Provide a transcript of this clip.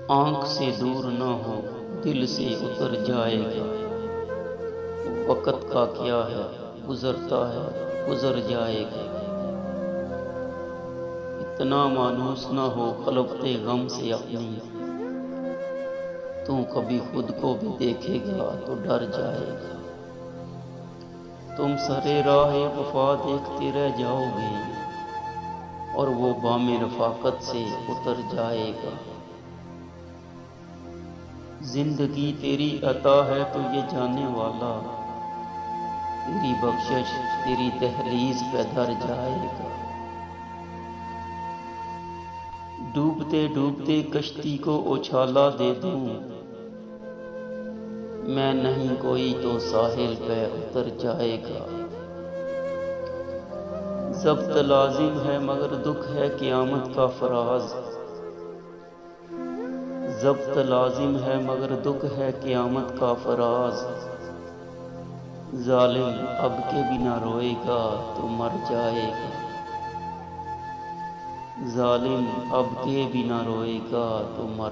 آنکھ سے دور نہ ہو دل سے اتر جائے گا۔ وقت کا کیا ہے گزرتا ہے گزر جائے گا۔ اتنا مانوس نہ ہو قلبتے غم سے اپنی، تو کبھی خود کو بھی دیکھے گا تو ڈر جائے گا۔ تم سرے راہ وفا دیکھتے رہ جاؤ گے اور وہ بام رفاقت سے اتر جائے گا۔ زندگی تیری عطا ہے تو یہ جانے والا، تیری بخشش تیری دہلیز پہ دھر جائے گا۔ ڈوبتے ڈوبتے کشتی کو اچھالا دے دوں، میں نہیں کوئی تو ساحل پہ اتر جائے گا۔ ضبط لازم ہے مگر دکھ ہے قیامت کا فراز، ضبط لازم ہے مگر دکھ ہے قیامت کا فراز۔ ظالم اب کے بنا روئے گا تو مر جائے گا، ظالم اب کے بنا روئے گا تو مر